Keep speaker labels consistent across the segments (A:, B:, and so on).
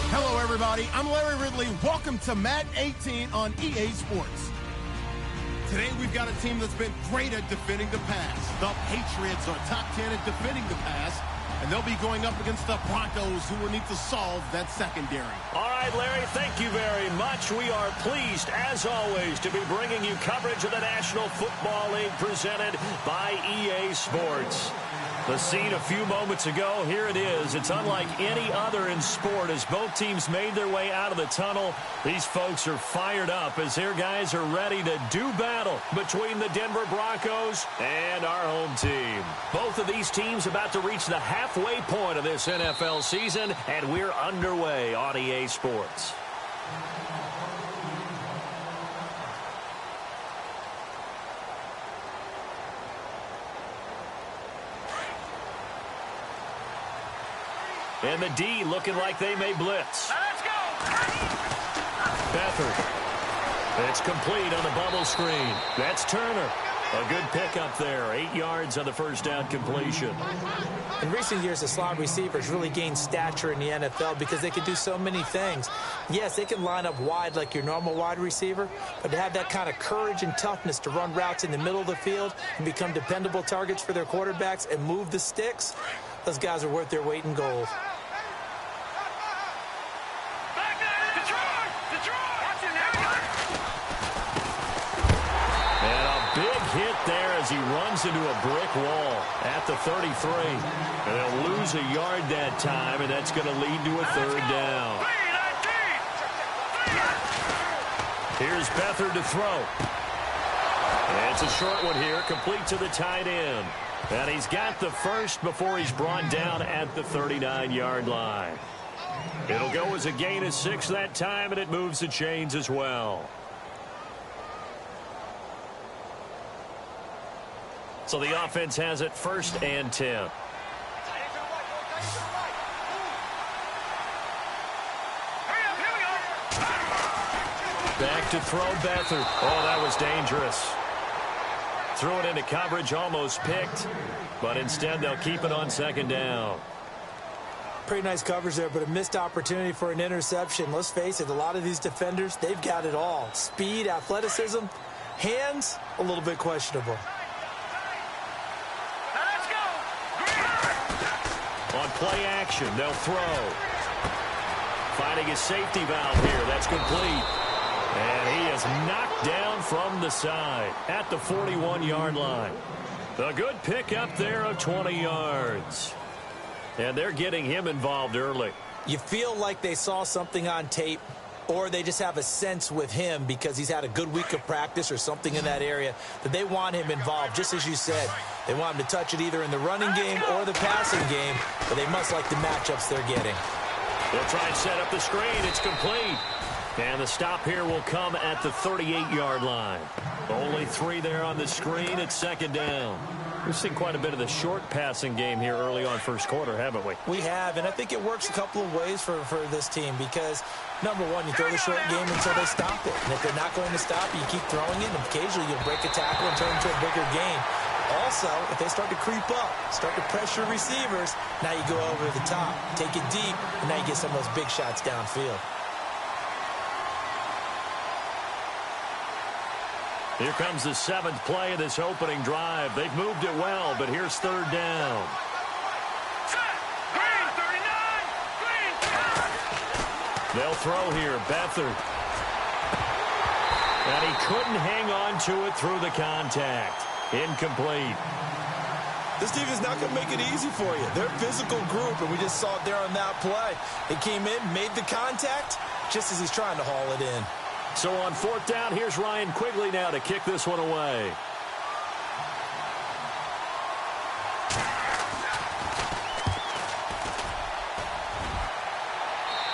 A: Hello, everybody. I'm Larry Ridley. Welcome to Madden 18 on EA Sports. Today, we've got a team that's been great at defending the pass. The Patriots are top 10 at defending the pass, and they'll be going up against the Broncos, who will need to solve that secondary.
B: All right, Larry, thank you very much. We are pleased, as always, to be bringing you coverage of the National Football League presented by EA Sports. The scene a few moments ago, here it is. It's unlike any other in sport as both teams made their way out of the tunnel. These folks are fired up as their guys are ready to do battle between the Denver Broncos and our home team. Both of these teams about to reach the halfway point of this NFL season, and we're underway on EA Sports. And the D looking like they may blitz. Let's go! Beathard. It's complete on the bubble screen. That's Turner. A good pickup there. 8 yards on the first down completion.
C: In recent years, the slot receivers really gained stature in the NFL because they can do so many things. Yes, they can line up wide like your normal wide receiver, but to have that kind of courage and toughness to run routes in the middle of the field and become dependable targets for their quarterbacks and move the sticks, those guys are worth their weight in gold.
B: Hit there as he runs into a brick wall at the 33. And they'll lose a yard that time, and that's going to lead to a third down. Here's Beathard to throw. And it's a short one here, complete to the tight end. And he's got the first before he's brought down at the 39-yard line. It'll go as a gain of 6 that time, and it moves the chains as well. So the offense has it 1st and 10. Back to throw Beathard. Oh, that was dangerous. Threw it into coverage, almost picked. But instead, they'll keep it on 2nd down.
C: Pretty nice coverage there, but a missed opportunity for an interception. Let's face it, a lot of these defenders, they've got it all. Speed, athleticism, hands, a little bit questionable.
B: On play action, they'll throw. Finding his safety valve here. That's complete. And he is knocked down from the side at the 41-yard line. A good pickup there of 20 yards. And they're getting him involved early.
C: You feel like they saw something on tape, or they just have a sense with him because he's had a good week of practice or something in that area that they want him involved, just as you said. They want him to touch it either in the running game or the passing game, but they must like the matchups they're getting.
B: They'll try and set up the screen. It's complete. And the stop here will come at the 38-yard line. Only 3 there on the screen at 2nd down. We've seen quite a bit of the short passing game here early on first quarter, haven't we?
C: We have, and I think it works a couple of ways for this team because, number one, you throw the short game until they stop it. And if they're not going to stop it, you keep throwing it, and occasionally you'll break a tackle and turn it into a bigger gain. Also, if they start to creep up, start to pressure receivers, now you go over the top, take it deep, and now you get some of those big shots downfield.
B: Here comes the 7th play of this opening drive. They've moved it well, but here's 3rd down. They'll throw here. Beathard. And he couldn't hang on to it through the contact. Incomplete.
C: This team is not going to make it easy for you. They're a physical group, and we just saw it there on that play. They came in, made the contact, just as he's trying to haul it in.
B: So on 4th down, here's Ryan Quigley now to kick this one away.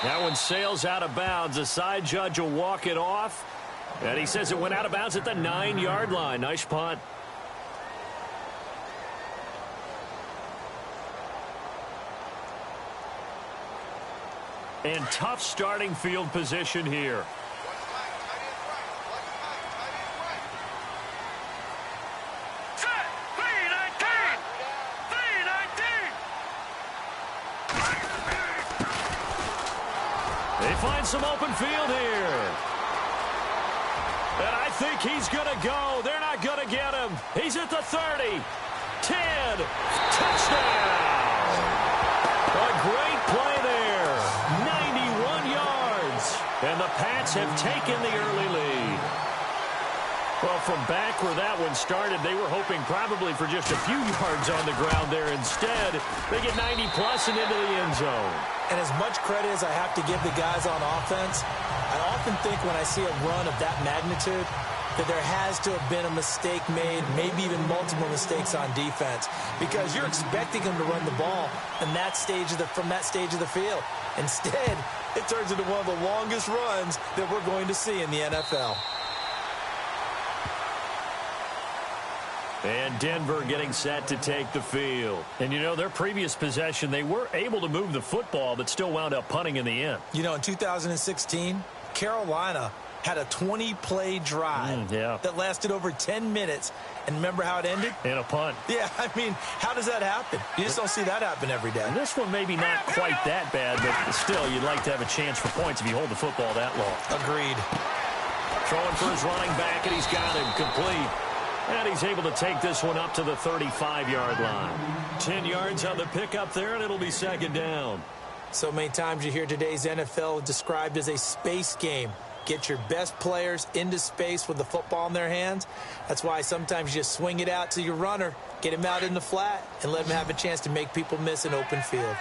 B: That one sails out of bounds. The side judge will walk it off. And he says it went out of bounds at the 9-yard line. Nice punt. And tough starting field position here. They find some open field here. And I think he's going to go. They're not going to get him. He's at the 30. 10. Touchdown. A great play there. 91 yards. And the Pats have taken the early lead. Well, from back where that one started, they were hoping probably for just a few yards on the ground there. Instead, they get 90-plus and into the end zone.
C: And as much credit as I have to give the guys on offense, I often think when I see a run of that magnitude that there has to have been a mistake made, maybe even multiple mistakes on defense, because you're expecting them to run the ball from that stage of the field. Instead, it turns into one of the longest runs that we're going to see in the NFL.
B: And Denver getting set to take the field. And, you know, their previous possession, they were able to move the football, but still wound up punting in the end.
C: You know, in 2016, Carolina had a 20-play drive that lasted over 10 minutes. And remember how it ended?
B: In a punt.
C: Yeah, I mean, how does that happen? You just don't see that happen every day.
B: And this one maybe not quite that bad, but still, you'd like to have a chance for points if you hold the football that long.
C: Agreed.
B: Throwing for his running back, and he's got him complete. And he's able to take this one up to the 35-yard line. 10 yards on the pickup there, and it'll be second down.
C: So many times you hear today's NFL described as a space game. Get your best players into space with the football in their hands. That's why sometimes you just swing it out to your runner, get him out in the flat, and let him have a chance to make people miss an open field.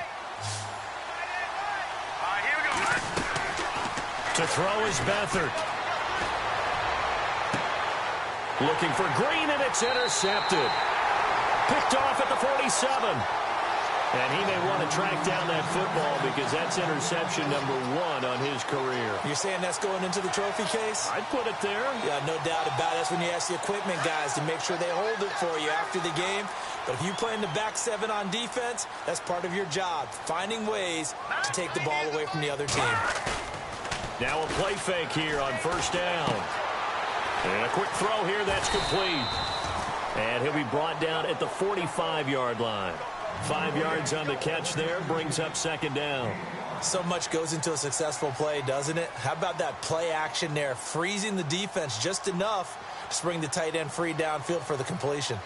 B: To throw is Beathard. Looking for Green, and it's intercepted. Picked off at the 47. And he may want to track down that football because that's interception number 1 on his career.
C: You're saying that's going into the trophy case?
B: I'd put it there.
C: Yeah, no doubt about it. That's when you ask the equipment guys to make sure they hold it for you after the game. But if you play in the back 7 on defense, that's part of your job, finding ways to take the ball away from the other team.
B: Now a play fake here on first down. And a quick throw here that's complete. And he'll be brought down at the 45-yard line. 5 yards on the catch there, brings up second down.
C: So much goes into a successful play, doesn't it? How about that play action there, freezing the defense just enough to bring the tight end free downfield for the completion.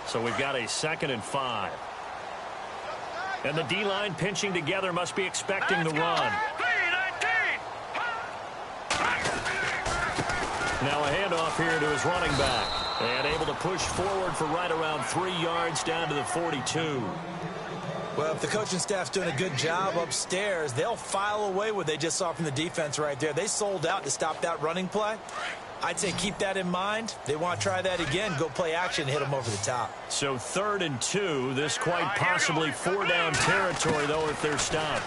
B: So we've got a 2nd and 5. And the D-line pinching together, must be expecting the run. Now a handoff here to his running back. And able to push forward for right around 3 yards down to the 42.
C: Well, if the coaching staff's doing a good job upstairs, they'll file away what they just saw from the defense right there. They sold out to stop that running play. I'd say keep that in mind. They want to try that again, go play action, hit them over the top.
B: So 3rd and 2. This quite possibly 4-down territory, though, if they're stopped.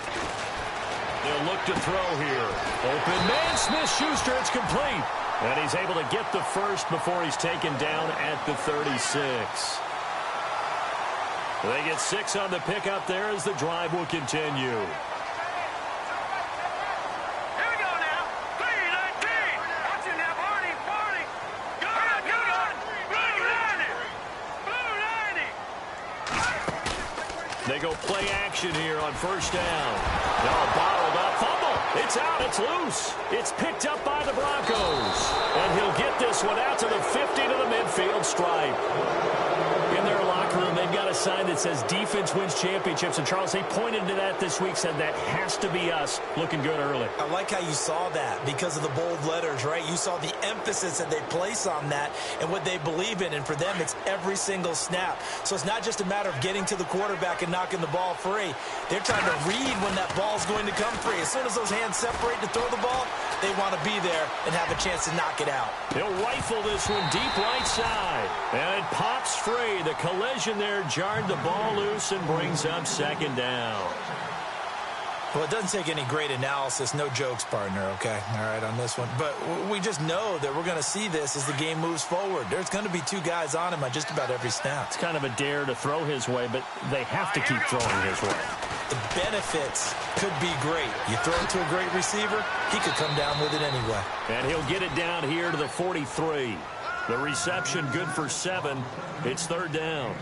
B: They'll look to throw here. Open man, Smith-Schuster, it's complete. And he's able to get the first before he's taken down at the 36. They get 6 on the pickup there as the drive will continue.
D: Here we go now. 3-19. Watching that party. Good. Blue 90.
B: They go play action here on first down. Now bottled up. Fumble. It's out. It's loose. It's picked up by the Broncos. And he'll get this one out to the 50 to the midfield stripe. In their locker room, they've got a sign that says defense wins championships. And, Charles, they pointed to that this week, said that has to be us. Looking good early.
C: I like how you saw that because of the bold letters, right? You saw the emphasis that they place on that and what they believe in. And for them, it's every single snap. So it's not just a matter of getting to the quarterback and knocking the ball free. They're trying to read when that ball's going to come free. As soon as those hands separate to throw the ball, they want to be there and have a chance to knock it out.
B: He'll rifle this one deep right side. And it pops free. The collision there jarred the ball loose and brings up second down.
C: Well, it doesn't take any great analysis. No jokes, partner, okay? All right, on this one. But we just know that we're going to see this as the game moves forward. There's going to be 2 guys on him on just about every snap.
B: It's kind of a dare to throw his way, but they have to keep throwing his way.
C: The benefits could be great. You throw it to a great receiver, he could come down with it anyway.
B: And he'll get it down here to the 43. The reception good for 7. It's 3rd down.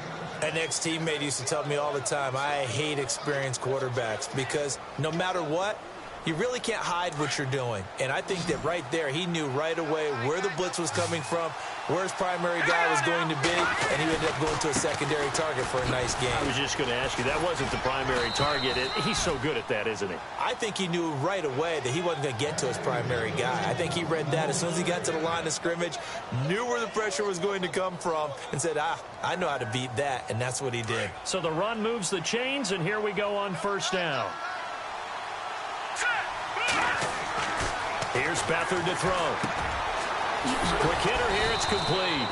C: An ex-teammate used to tell me all the time, I hate experienced quarterbacks because no matter what, you really can't hide what you're doing. And I think that right there, he knew right away where the blitz was coming from, where his primary guy was going to be, and he ended up going to a secondary target for a nice game.
B: I was just going to ask you, that wasn't the primary target. He's so good at that, isn't he? I
C: think he knew right away that he wasn't going to get to his primary guy. I think he read that as soon as he got to the line of scrimmage, knew where the pressure was going to come from, and said, I know how to beat that, and that's what he did.
B: So the run moves the chains, and here we go on first down. Here's Beathard to throw. Quick hitter here, it's complete.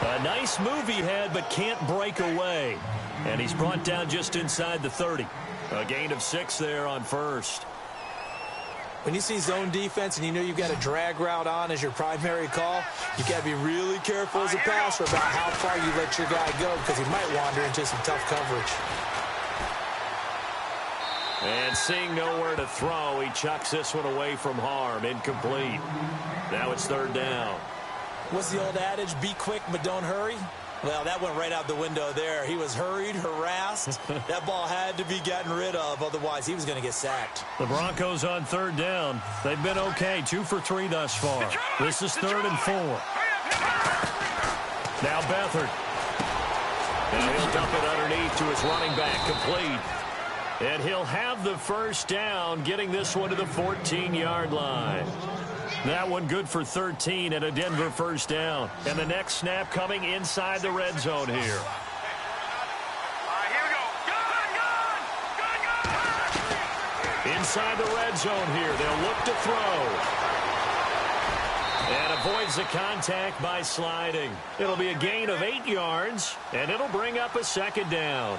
B: A nice move he had, but can't break away. And he's brought down just inside the 30. A gain of 6 there on first.
C: When you see zone defense and you know you've got a drag route on as your primary call, you've got to be really careful as a passer about how far you let your guy go because he might wander into some tough coverage.
B: And seeing nowhere to throw, he chucks this one away from harm. Incomplete. Now it's third down.
C: What's the old adage? Be quick, but don't hurry? Well, that went right out the window there. He was hurried, harassed. That ball had to be gotten rid of. Otherwise, he was going to get sacked.
B: The Broncos on third down. They've been okay. 2 for 3 thus far. This is 3rd and 4. Now Beathard. And he'll dump it underneath to his running back. Complete. And he'll have the first down, getting this one to the 14-yard line. That one good for 13 and a Denver first down. And the next snap coming inside the red zone here.
D: Here we go. Gun!
B: Inside the red zone here. They'll look to throw. And avoids the contact by sliding. It'll be a gain of 8 yards, and it'll bring up a second down.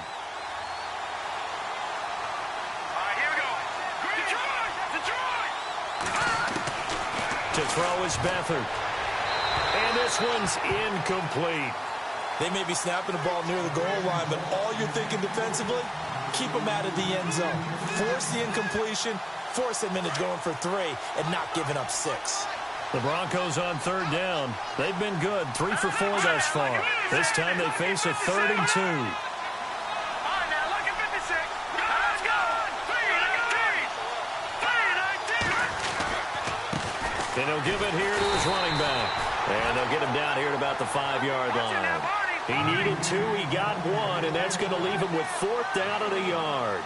B: To throw is Beathard. And this one's incomplete.
C: They may be snapping the ball near the goal line, but all you're thinking defensively, keep them out of the end zone. Force the incompletion, force them into going for 3, and not giving up 6.
B: The Broncos on third down. They've been good, 3 for 4 thus far. This time they face a 3rd and 2. And he'll give it here to his running back. And they'll get him down here at about the 5-yard line. He needed 2, he got 1, and that's going to leave him with 4th down at a yard.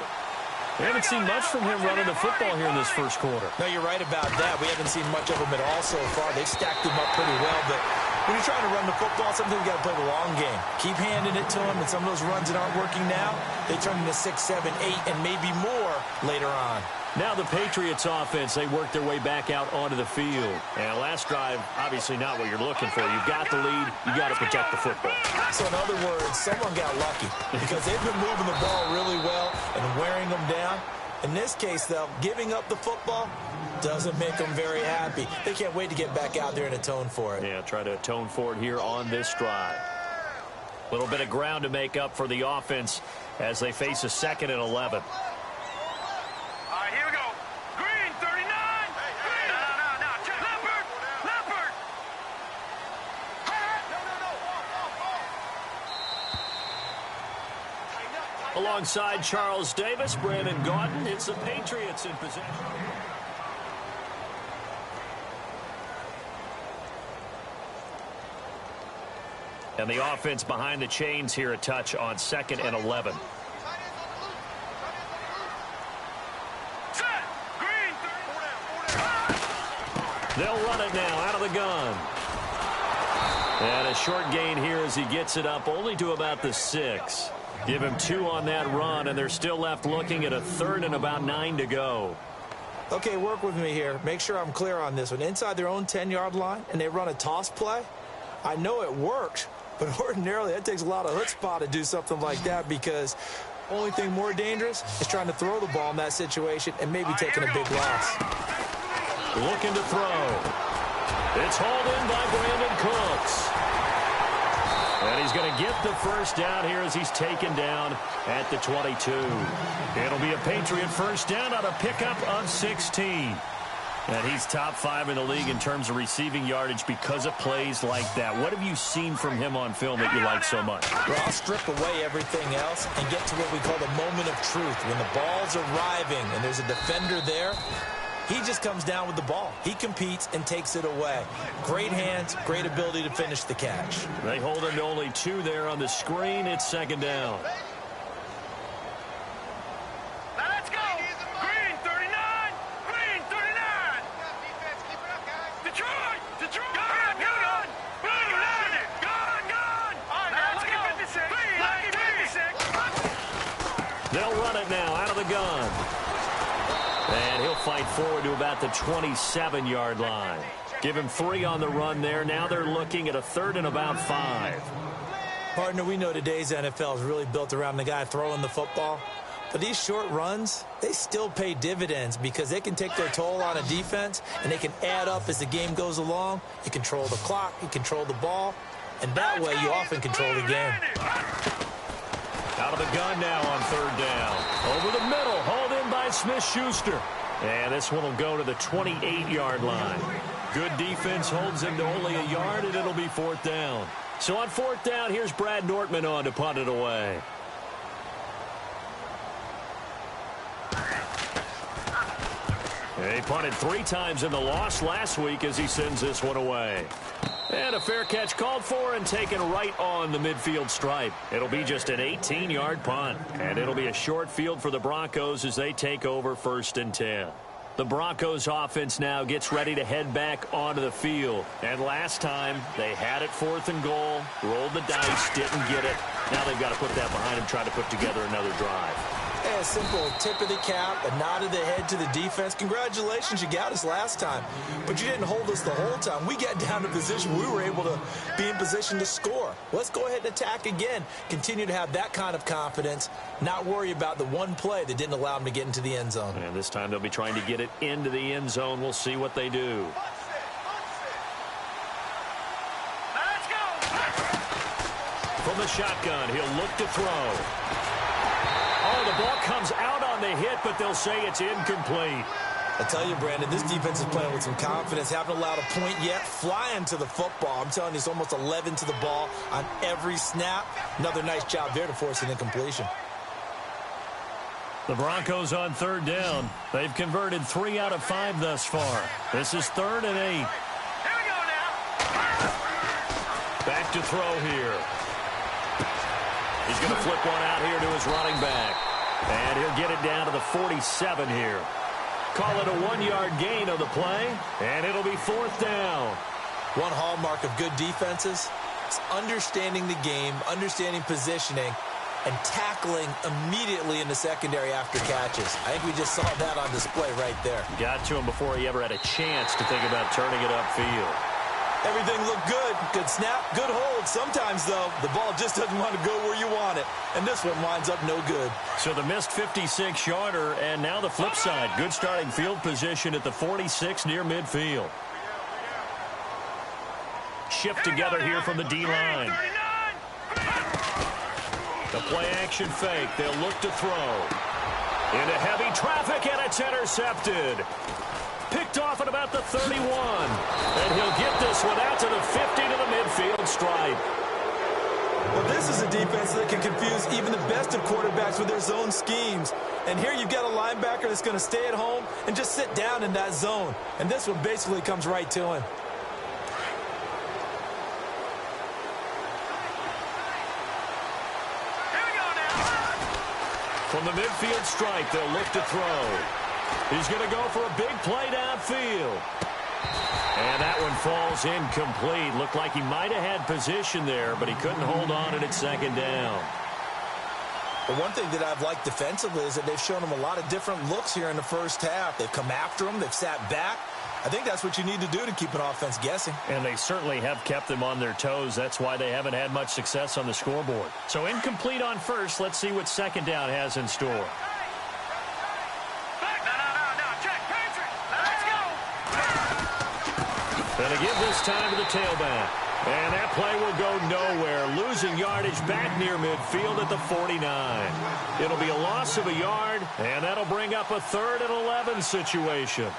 B: We haven't seen much from him running the football here in this first quarter.
C: No, you're right about that. We haven't seen much of him at all so far. They've stacked him up pretty well, but when you're trying to run the football, sometimes you got to play the long game. Keep handing it to him, and some of those runs that aren't working now, they turn into 6, 7, 8, and maybe more later on.
B: Now the Patriots offense, they work their way back out onto the field. And last drive, obviously not what you're looking for. You've got the lead. You've got to protect the football.
C: So in other words, someone got lucky because they've been moving the ball really well and wearing them down. In this case, though, giving up the football doesn't make them very happy. They can't wait to get back out there and atone for it.
B: Yeah, try to atone for it here on this drive. A little bit of ground to make up for the offense as they face a 2nd and 11. Alongside Charles Davis, Brandon Gaudin, it's the Patriots in possession. And the offense behind the chains here a touch on 2nd and 11. They'll run it now out of the gun. And a short gain here as he gets it up only to about the 6. Give him 2 on that run, and they're still left looking at a 3rd and about 9 to go.
C: Okay, work with me here. Make sure I'm clear on this one. Inside their own 10-yard line, and they run a toss play. I know it works, but ordinarily that takes a lot of chutzpah to do something like that because only thing more dangerous is trying to throw the ball in that situation and maybe taking a big loss.
B: Looking to throw. It's hauled in by Brandon Cooks. And he's going to get the first down here as he's taken down at the 22. It'll be a Patriot first down on a pickup of 16. And he's top 5 in the league in terms of receiving yardage because of plays like that. What have you seen from him on film that you like so much?
C: Well, I'll strip away everything else and get to what we call the moment of truth. When the ball's arriving and there's a defender there, he just comes down with the ball. He competes and takes it away. Great hands, great ability to finish the catch.
B: They hold him to only 2 there on the screen. It's second down.
D: Let's go. Green 39. Green 39. Detroit. Detroit. Gone. Gone. Gone. Gone. All right, now let's go. 56. Lucky 56.
B: They'll run it now out of the gun. And he'll fight forward to about the 27-yard line. Give him 3 on the run there. Now they're looking at a 3rd and about 5.
C: Partner, we know today's NFL is really built around the guy throwing the football. But these short runs, they still pay dividends because they can take their toll on a defense and they can add up as the game goes along. You control the clock, you control the ball, and that way you often control the game.
B: Out of the gun now on 3rd down. Over the middle, hauled in by Smith-Schuster. And this one will go to the 28-yard line. Good defense holds him to only a yard, and it'll be 4th down. So on 4th down, here's Brad Nortman on to punt it away. He punted 3 times in the loss last week as he sends this one away. And a fair catch called for and taken right on the midfield stripe. It'll be just an 18-yard punt. And it'll be a short field for the Broncos as they take over 1st and 10. The Broncos offense now gets ready to head back onto the field. And last time, they had it 4th and goal, rolled the dice, didn't get it. Now they've got to put that behind them, try to put together another drive.
C: A simple tip of the cap, a nod of the head to the defense. Congratulations, you got us last time. But you didn't hold us the whole time. We got down to position we were able to be in position to score. Let's go ahead and attack again. Continue to have that kind of confidence, not worry about the one play that didn't allow them to get into the end zone.
B: And this time they'll be trying to get it into the end zone. We'll see what they do.
D: Let's go.
B: From the shotgun, he'll look to throw. Oh, the ball comes out on the hit, but they'll say it's incomplete.
C: I tell you, Brandon, this defense is playing with some confidence. Haven't allowed a point yet. Flying to the football. I'm telling you, it's almost 11 to the ball on every snap. Another nice job there to force an incompletion.
B: The Broncos on 3rd down. They've converted 3 out of 5 thus far. This is 3rd and 8.
D: Here we go now.
B: Back to throw here. He's going to flip one out here to his running back. And he'll get it down to the 47 here. Call it a 1-yard gain of the play, and it'll be 4th down.
C: One hallmark of good defenses is understanding the game, understanding positioning, and tackling immediately in the secondary after catches. I think we just saw that on display right there.
B: Got to him before he ever had a chance to think about turning it upfield.
C: Everything looked good. Good snap, good hold. Sometimes, though, the ball just doesn't want to go where you want it. And this one winds up no good.
B: So the missed 56-yarder, and now the flip side. Good starting field position at the 46 near midfield. Shift together here from the D-line. The play-action fake. They'll look to throw. Into heavy traffic, and it's intercepted. Picked off at about the 31. And he'll get this one out to the 50 to the midfield stripe.
C: Well, this is a defense that can confuse even the best of quarterbacks with their zone schemes. And here you've got a linebacker that's going to stay at home and just sit down in that zone. And this one basically comes right to him.
D: Here we go now.
B: From the midfield stripe, they'll look to throw. He's going to go for a big play downfield. And that one falls incomplete. Looked like he might have had position there, but he couldn't hold on and it's 2nd down.
C: But one thing that I've liked defensively is that they've shown him a lot of different looks here in the first half. They've come after him. They've sat back. I think that's what you need to do to keep an offense guessing.
B: And they certainly have kept them on their toes. That's why they haven't had much success on the scoreboard. So incomplete on first. Let's see what 2nd down has in store. And a give this time to the tailback. And that play will go nowhere. Losing yardage back near midfield at the 49. It'll be a loss of a yard, and that'll bring up a 3rd and 11 situation.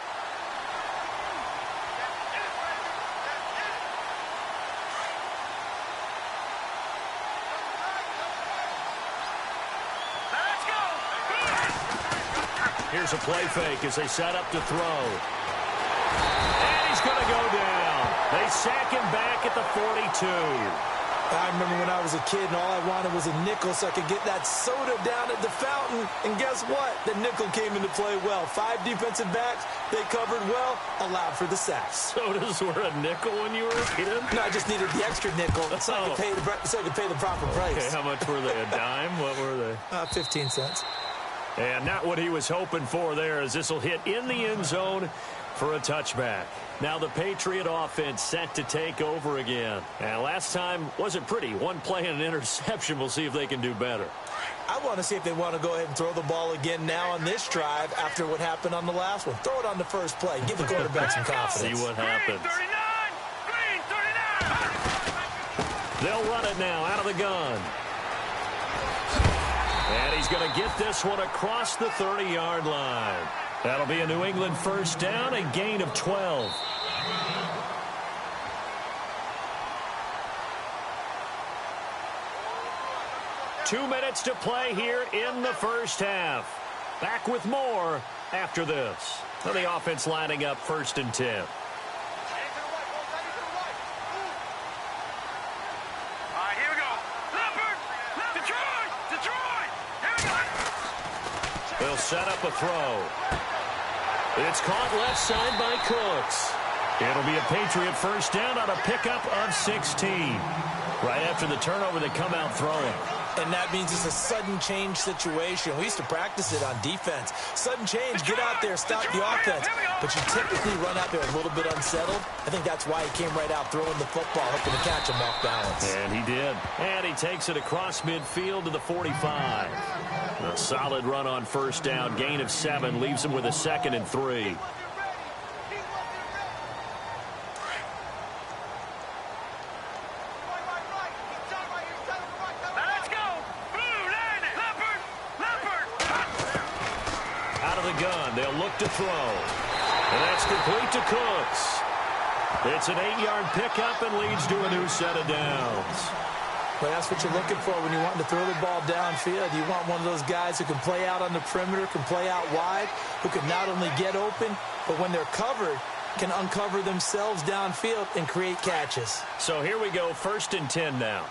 B: There's a play fake as they set up to throw. And he's going to go down. They sack him back at the 42.
C: I remember when I was a kid and all I wanted was a nickel so I could get that soda down at the fountain. And guess what? The nickel came into play well. 5 defensive backs, they covered well, allowed for the sacks.
B: Sodas were a nickel when you were a kid?
C: No, I just needed the extra nickel so I could pay the proper price.
B: Okay, how much were they? A dime? What were they?
C: 15 cents.
B: And not what he was hoping for there, as this will hit in the end zone for a touchback. Now the Patriot offense set to take over again. And last time wasn't pretty. One play and an interception. We'll see if they can do better.
C: I want to see if they want to go ahead and throw the ball again now on this drive after what happened on the last one. Throw it on the first play. Give the quarterback some confidence.
B: See what happens.
D: Green 39.
B: They'll run it now out of the gun. And he's going to get this one across the 30-yard line. That'll be a New England first down, a gain of 12. Two minutes to play here in the first half. Back with more after this. So the offense lining up 1st and 10. They'll set up a throw. It's caught left side by Cooks. It'll be a Patriot first down on a pickup of 16. Right after the turnover, they come out throwing.
C: And that means it's a sudden change situation. We used to practice it on defense. Sudden change, get out there, stop the offense. But you typically run out there a little bit unsettled. I think that's why he came right out throwing the football, hoping to catch him off balance.
B: And he did. And he takes it across midfield to the 45. A solid run on first down. Gain of 7 leaves him with a 2nd and 3. They'll look to throw. And that's complete to Cooks. It's an 8-yard pickup and leads to a new set of downs.
C: Well, that's what you're looking for when you're wanting to throw the ball downfield. You want one of those guys who can play out on the perimeter, can play out wide, who can not only get open, but when they're covered, can uncover themselves downfield and create catches.
B: So here we go, 1st and 10 now.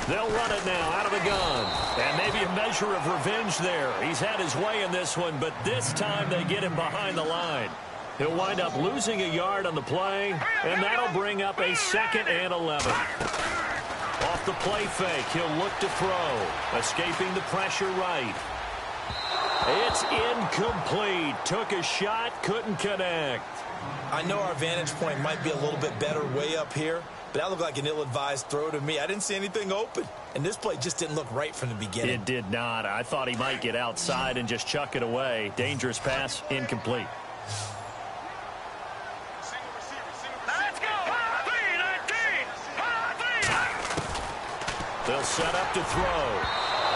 B: They'll run it now out of the gun. And maybe a measure of revenge there. He's had his way in this one, but this time they get him behind the line. He'll wind up losing a yard on the play, and that'll bring up a 2nd and 11. Off the play fake, he'll look to throw. Escaping the pressure right. It's incomplete. Took a shot, couldn't connect.
C: I know our vantage point might be a little bit better way up here, but that looked like an ill-advised throw to me. I didn't see anything open, and this play just didn't look right from the beginning.
B: It did not. I thought he might get outside and just chuck it away. Dangerous pass, incomplete.
D: Let's go! 3-19!
B: They'll set up to throw.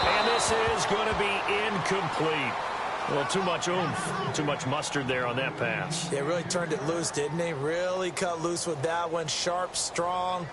B: And this is going to be incomplete. Well, too much oomph, too much mustard there on that pass.
C: They really turned it loose, didn't they? Really cut loose with that one. Sharp, strong.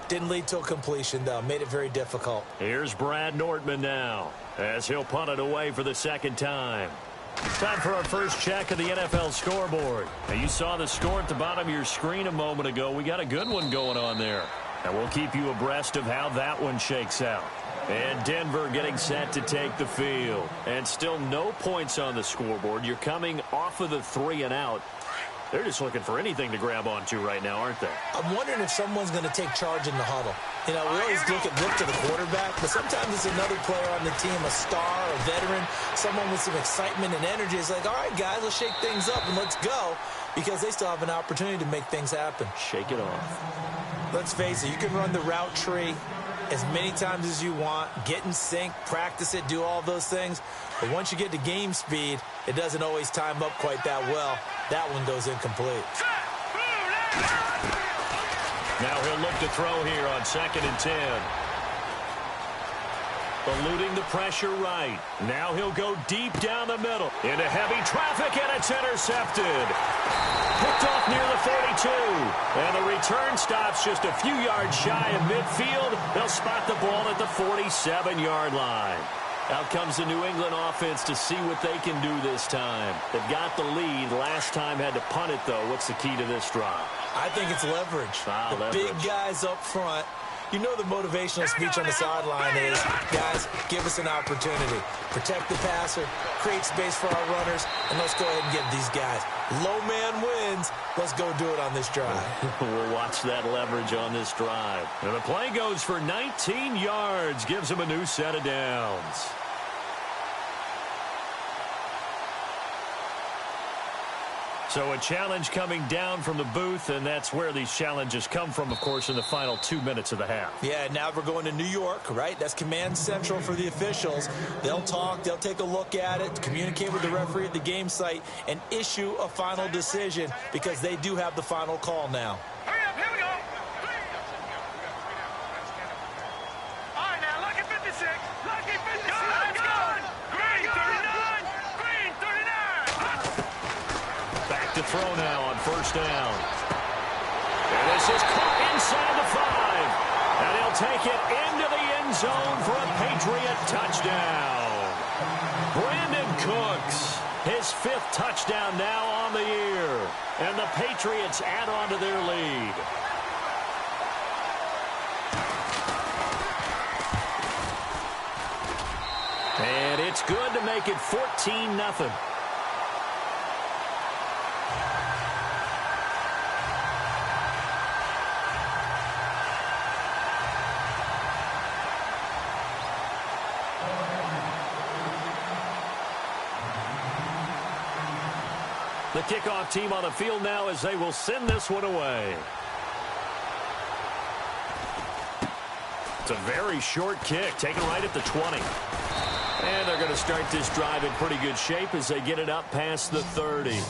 C: Didn't lead to a completion, though. Made it very difficult.
B: Here's Brad Nordman now, as he'll punt it away for the 2nd time. Time for our first check of the NFL scoreboard. Now, you saw the score at the bottom of your screen a moment ago. We got a good one going on there. And we'll keep you abreast of how that one shakes out. And Denver getting set to take the field. And still no points on the scoreboard. You're coming off of the 3 and out. They're just looking for anything to grab onto right now, aren't they?
C: I'm wondering if someone's going to take charge in the huddle. You know, we always look to the quarterback, but sometimes it's another player on the team, a star, a veteran, someone with some excitement and energy. It's like, all right, guys, let's shake things up and let's go, because they still have an opportunity to make things happen.
B: Shake it off.
C: Let's face it, you can run the route tree as many times as you want, get in sync, practice it, do all those things. But once you get to game speed, it doesn't always time up quite that well. That one goes incomplete.
B: Now he'll look to throw here on 2nd and 10. Eluding the pressure right. Now he'll go deep down the middle into heavy traffic, and it's intercepted. Picked off near the 42. And the return stops just a few yards shy of midfield. They'll spot the ball at the 47-yard line. Out comes the New England offense to see what they can do this time. They've got the lead. Last time had to punt it, though. What's the key to this drive?
C: I think it's leverage. The big guys up front. You know the motivational speech on the sideline is, guys, give us an opportunity. Protect the passer, create space for our runners, and let's go ahead and get these guys. Low man wins. Let's go do it on this drive.
B: We'll watch that leverage on this drive. And the play goes for 19 yards. Gives them a new set of downs. So a challenge coming down from the booth, and that's where these challenges come from, of course, in the final 2 minutes of the half.
C: Yeah, now we're going to New York, right? That's command central for the officials. They'll talk, they'll take a look at it, communicate with the referee at the game site, and issue a final decision because they do have the final call now.
D: Hurry up, here we go. All right, now, lucky 56. Lucky 56. Let's go. Green 39. Green 39.
B: Back to throw now on first down. And this is caught inside the 5. And he'll take it into the end zone for a Patriot touchdown. Brandon Cooks, his 5th touchdown now on the year. And the Patriots add on to their lead. And it's good to make it 14-0. The kickoff team on the field now as they will send this one away. It's a very short kick, taken right at the 20. And they're going to start this drive in pretty good shape as they get it up past the 30.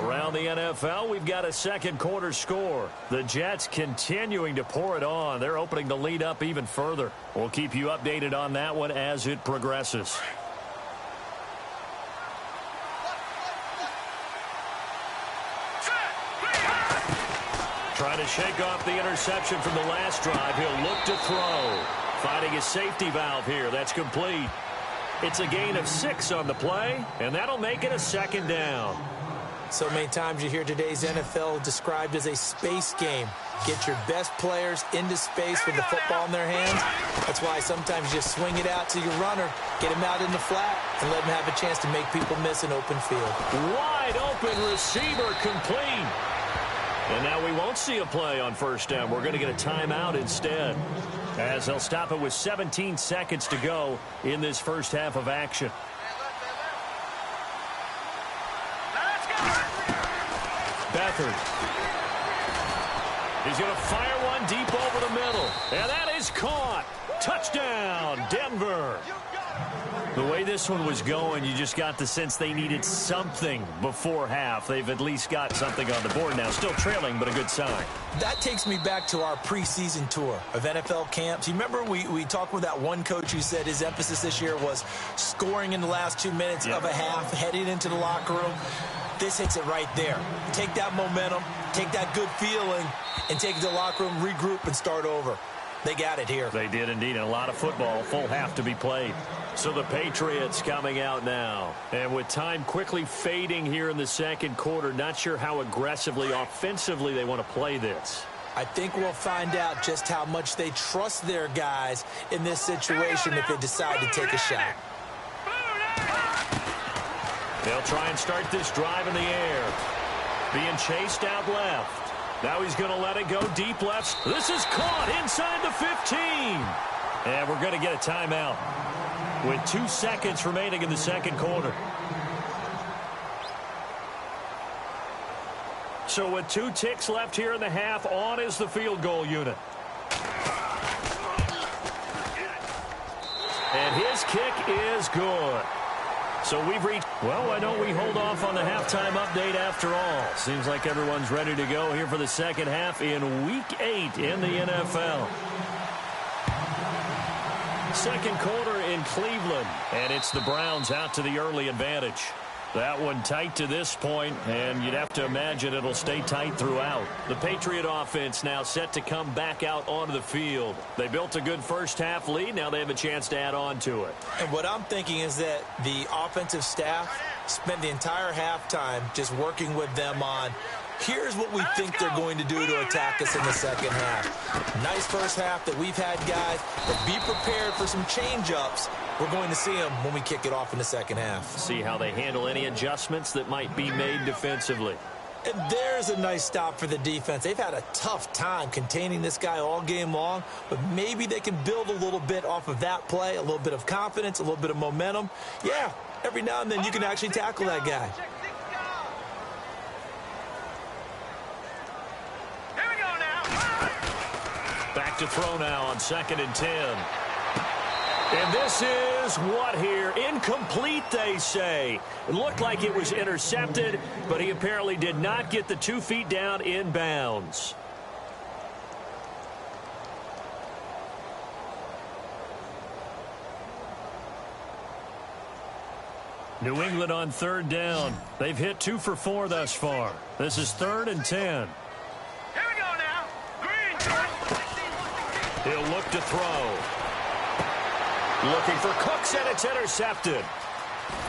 B: Around the NFL, we've got a second quarter score. The Jets continuing to pour it on. They're opening the lead up even further. We'll keep you updated on that one as it progresses. Trying to shake off the interception from the last drive. He'll look to throw. Finding his safety valve here. That's complete. It's a gain of 6 on the play, and that'll make it a second down.
C: So many times you hear today's NFL described as a space game. Get your best players into space with the football in their hands. That's why sometimes you just swing it out to your runner, get him out in the flat, and let him have a chance to make people miss an open field.
B: Wide open receiver complete. And now we won't see a play on first down. We're going to get a timeout instead, as they'll stop it with 17 seconds to go in this first half of action. Beathard. He's going to fire one deep over the middle. And that is caught. Touchdown, Denver. The way this one was going, you just got the sense they needed something before half. They've at least got something on the board now. Still trailing, but a good sign.
C: That takes me back to our preseason tour of NFL camps. You remember we talked with that one coach who said his emphasis this year was scoring in the last 2 minutes of a half, heading into the locker room. This hits it right there. Take that momentum, take that good feeling, and take it to the locker room, regroup, and start over. They got it here.
B: They did indeed, and a lot of football, full half to be played. So the Patriots coming out now. And with time quickly fading here in the second quarter, not sure how aggressively, offensively they want to play this.
C: I think we'll find out just how much they trust their guys in this situation if they decide to take a shot.
B: They'll try and start this drive in the air. Being chased out left. Now he's going to let it go deep left. This is caught inside the 15. And we're going to get a timeout with 2 seconds remaining in the second quarter. So with 2 ticks left here in the half, on is the field goal unit. And his kick is good. So we've reached, well, why don't we hold off on the halftime update after all? Seems like everyone's ready to go here for the second half in Week 8 in the NFL. Second quarter in Cleveland, and it's the Browns out to the early advantage. That one tight to this point, and you'd have to imagine it'll stay tight throughout. The Patriot offense now set to come back out onto the field. They built a good first-half lead. Now they have a chance to add on to it.
C: And what I'm thinking is that the offensive staff spent the entire halftime just working with them on, here's what we think they're going to do to attack us in the second half. Nice first half that we've had, guys, but be prepared for some change-ups. We're going to see them when we kick it off in the second half.
B: See how they handle any adjustments that might be made defensively.
C: And there's a nice stop for the defense. They've had a tough time containing this guy all game long, but maybe they can build a little bit off of that play, a little bit of confidence, a little bit of momentum. Yeah, every now and then you can actually tackle that guy.
D: Here we go now.
B: Back to throw now on 2nd and 10. And this is what here? Incomplete, they say. It looked like it was intercepted, but he apparently did not get the 2 feet down in bounds. New England on 3rd down. They've hit 2 for 4 thus far. This is 3rd and 10.
D: Here we go now. Green.
B: He'll look to throw. Looking for Cooks, and it's intercepted.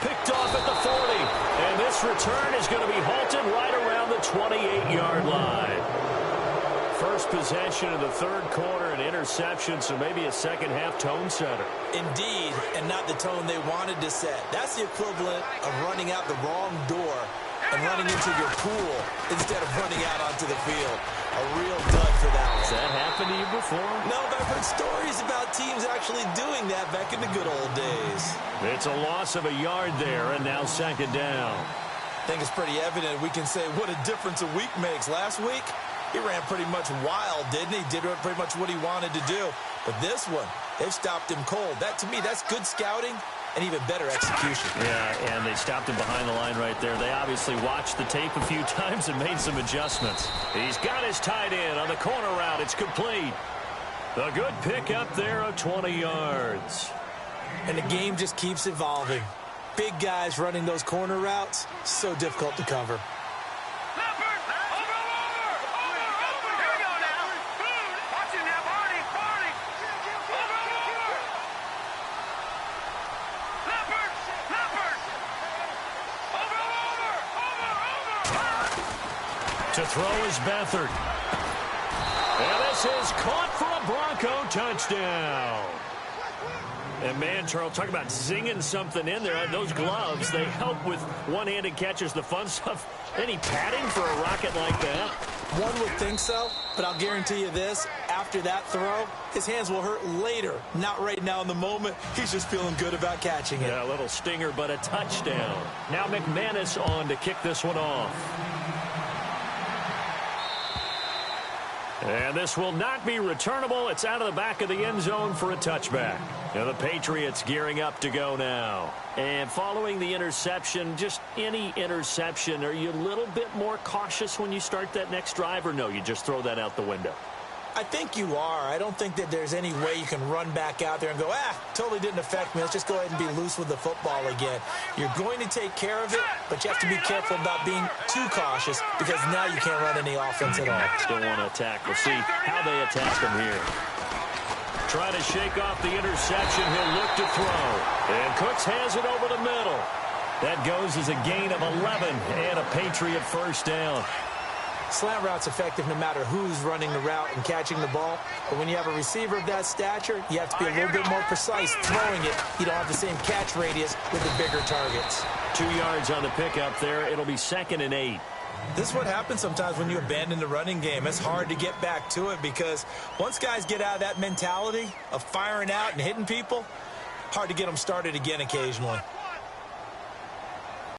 B: Picked off at the 40. And this return is going to be halted right around the 28-yard line. First possession of the 3rd quarter, an interception, so maybe a second-half tone setter.
C: Indeed, and not the tone they wanted to set. That's the equivalent of running out the wrong door and running into your pool instead of running out onto the field. A real dud for that one.
B: Has that happened to you before?
C: No, but I've heard stories about teams actually doing that back in the good old days.
B: It's a loss of a yard there, and now 2nd down.
C: I think it's pretty evident we can say what a difference a week makes. Last week, he ran pretty much wild, didn't he? Did pretty much what he wanted to do. But this one, they've stopped him cold. That, to me, that's good scouting and even better execution.
B: Yeah, and they stopped him behind the line right there. They obviously watched the tape a few times and made some adjustments. He's got his tight end on the corner route. It's complete. A good pick up there of 20 yards.
C: And the game just keeps evolving. Big guys running those corner routes, so difficult to cover.
B: To throw is Beathard. And this is caught for a Bronco touchdown. And man, Charles, talk about zinging something in there. Those gloves, they help with one-handed catches, the fun stuff. Any padding for a rocket like that?
C: One would think so, but I'll guarantee you this. After that throw, his hands will hurt later. Not right now in the moment. He's just feeling good about catching it.
B: Yeah, a little stinger, but a touchdown. Now McManus on to kick this one off. And this will not be returnable. It's out of the back of the end zone for a touchback. And the Patriots gearing up to go now. And following the interception, just any interception, are you a little bit more cautious when you start that next drive, or no, you just throw that out the window?
C: I think you are. I don't think that there's any way you can run back out there and go, totally didn't affect me. Let's just go ahead and be loose with the football again. You're going to take care of it, but you have to be careful about being too cautious because now you can't run any offense at all.
B: Still want to attack. We'll see how they attack him here. Trying to shake off the interception. He'll look to throw. And Cooks has it over the middle. That goes as a gain of 11 and a Patriot first down.
C: Slant route's effective no matter who's running the route and catching the ball. But when you have a receiver of that stature, you have to be a little bit more precise throwing it. You don't have the same catch radius with the bigger targets.
B: 2 yards on the pickup there. It'll be 2nd and 8.
C: This is what happens sometimes when you abandon the running game. It's hard to get back to it because once guys get out of that mentality of firing out and hitting people, hard to get them started again occasionally.